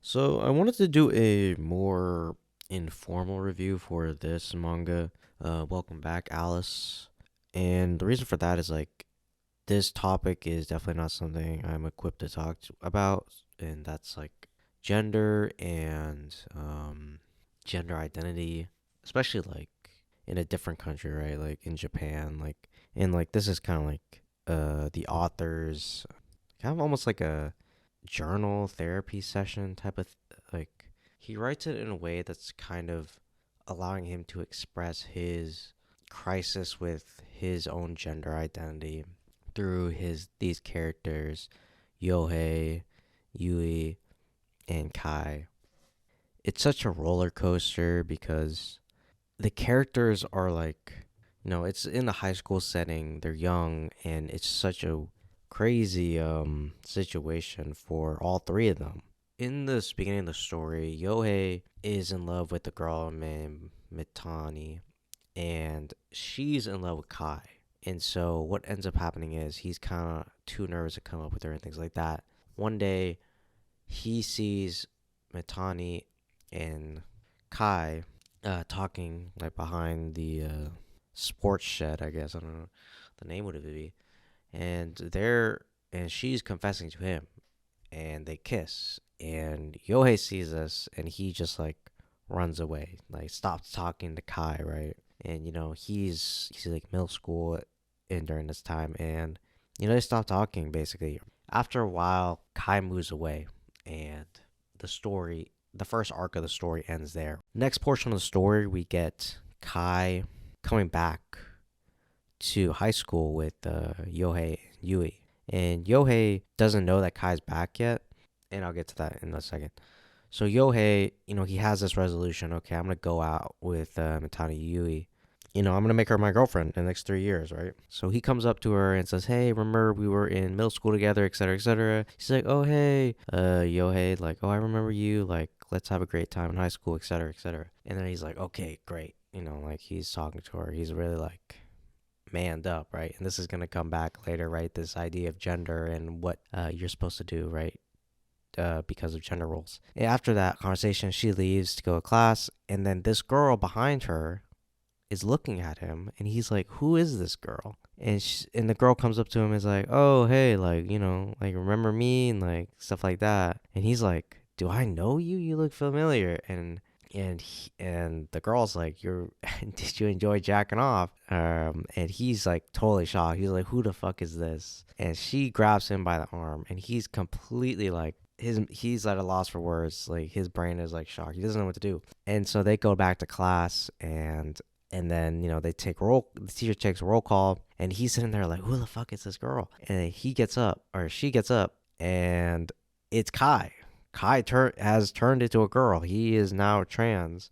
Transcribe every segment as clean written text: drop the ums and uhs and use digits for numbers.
So I wanted to do a more informal review for this manga. Welcome back, Alice. And the reason for that is this topic is definitely not something I'm equipped to about, and that's like gender and gender identity, especially in a different country, right? Like in Japan, and this is kind of the author's kind of almost like a journal therapy session type of he writes it in a way that's kind of allowing him to express his crisis with his own gender identity through his these characters Youhei, Yui, and Kai. It's such a roller coaster because the characters are it's in the high school setting, they're young, and it's such a crazy situation for all three of them. In the beginning of the story, Yohei is in love with the girl named Mitani, and she's in love with Kai. And so what ends up happening is he's kind of too nervous to come up with her and things like that. One day, he sees Mitani and Kai talking like behind the sports shed, I guess. I don't know the name would it be. And she's confessing to him, and they kiss. And Yohei sees this, and he just runs away, like stops talking to Kai, right? And he's like middle school, and during this time, and they stop talking basically. After a while, Kai moves away, and the first arc of the story ends there. Next portion of the story, we get Kai coming back to high school with Yohei and Yui. And Yohei doesn't know that Kai's back yet, and I'll get to that in a second. So Yohei, he has this resolution. Okay, I'm gonna go out with Mitani Yui. I'm gonna make her my girlfriend in the next 3 years, right? So he comes up to her and says, "Hey, remember we were in middle school together, etc., etc." She's like, "Oh, hey, Yohei, oh, I remember you. Let's have a great time in high school, etc., etc." And then he's like, "Okay, great." He's talking to her. He's really manned up, right? And this is gonna come back later, right? This idea of gender and what you're supposed to do, right? Because of gender roles. And after that conversation, she leaves to go to class, and then this girl behind her is looking at him, and he's like, "Who is this girl?" And the girl comes up to him and is like, "Oh, hey, remember me?" and stuff like that. And he's like, "Do I know you? You look familiar." And the girl's like, "You're did you enjoy jacking off?" And he's totally shocked. He's like, "Who the fuck is this?" And she grabs him by the arm, and he's completely he's at a loss for words. His brain is shocked. He doesn't know what to do. And so they go back to class, and then they the teacher takes a roll call, and he's sitting there like, "Who the fuck is this girl?" And she gets up, and it's Kai. Has turned into a girl. He is now trans.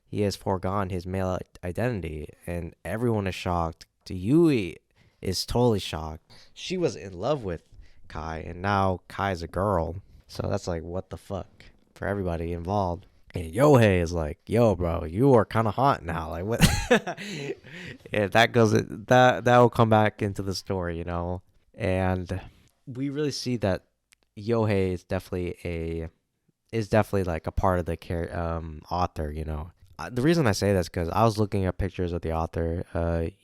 He has foregone his male identity, and everyone is shocked. Yui is totally shocked. She was in love with Kai, and now Kai's a girl. So that's what the fuck for everybody involved. And Yohei is like, "Yo, bro, you are kind of hot now." Like what? Yeah, that will come back into the story. And we really see that Yohei is definitely a part of the author. The reason I say this because I was looking at pictures of the author,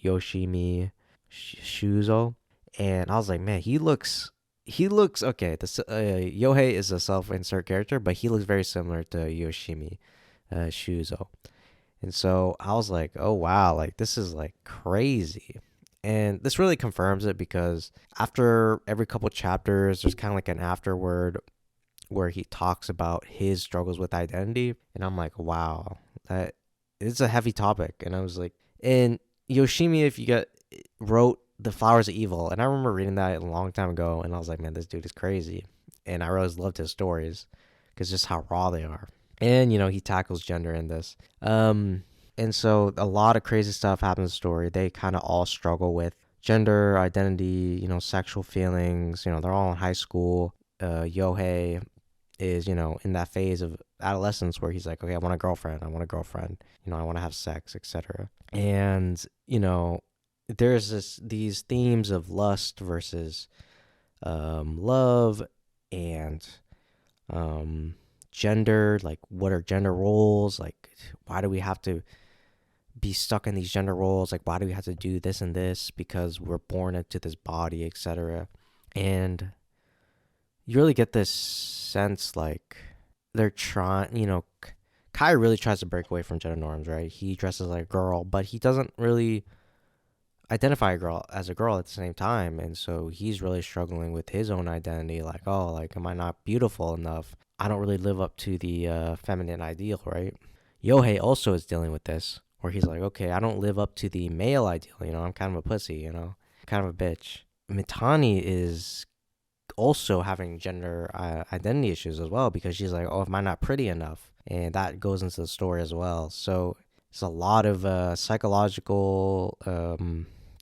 Yoshimi Shuzo, and I was like, man, he looks okay. Yohei is a self-insert character, but he looks very similar to Yoshimi Shuzo. And so I was like, oh wow, this is crazy. And this really confirms it because after every couple chapters, there's kind of an afterword where he talks about his struggles with identity. And I'm like, wow, that it's a heavy topic. And I was like, and Yoshimi, if you get wrote The Flowers of Evil. And I remember reading that a long time ago. And I was like, man, this dude is crazy. And I always loved his stories because just how raw they are. And, he tackles gender in this. And so a lot of crazy stuff happens in the story. They kind of all struggle with gender identity, sexual feelings. They're all in high school. Yohei is, in that phase of adolescence where he's like, okay, I want a girlfriend. I want to have sex, etc. And, there's these themes of lust versus love and gender, like what are gender roles, like why do we have to be stuck in these gender roles, like why do we have to do this and this because we're born into this body, etc. And you really get this sense like they're trying, Kai really tries to break away from gender norms, right? He dresses like a girl, but he doesn't really identify a girl as a girl at the same time. And so he's really struggling with his own identity, like, oh, like, am I not beautiful enough? I don't really live up to the feminine ideal, right? Youhei also is dealing with this, where he's like, okay, I don't live up to the male ideal, I'm kind of a pussy, kind of a bitch. Mitani is also having gender identity issues as well, because she's like, oh, am I not pretty enough? And that goes into the story as well. So it's a lot of psychological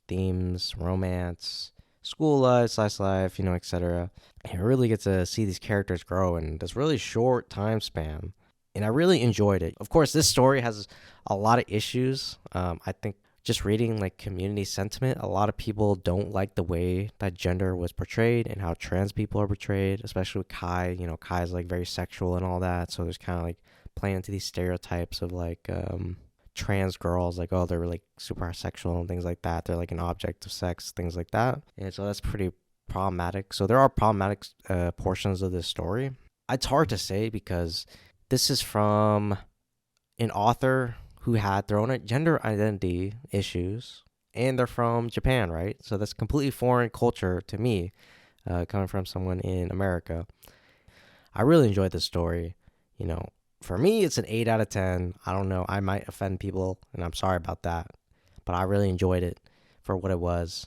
themes, romance, school life, slice life, etc. And you really get to see these characters grow in this really short time span. And I really enjoyed it. Of course, this story has a lot of issues. I think just reading like community sentiment, a lot of people don't like the way that gender was portrayed and how trans people are portrayed, especially with Kai. Kai's like very sexual and all that. So there's kind of like playing into these stereotypes of like trans girls, like, oh, they're like super sexual and things like that. They're like an object of sex, things like that. And so that's pretty problematic. So there are problematic portions of this story. It's hard to say because this is from an author who had their own gender identity issues, and they're from Japan, right? So that's completely foreign culture to me, coming from someone in America. I really enjoyed this story. For me, it's an 8 out of 10. I don't know. I might offend people, and I'm sorry about that. But I really enjoyed it for what it was.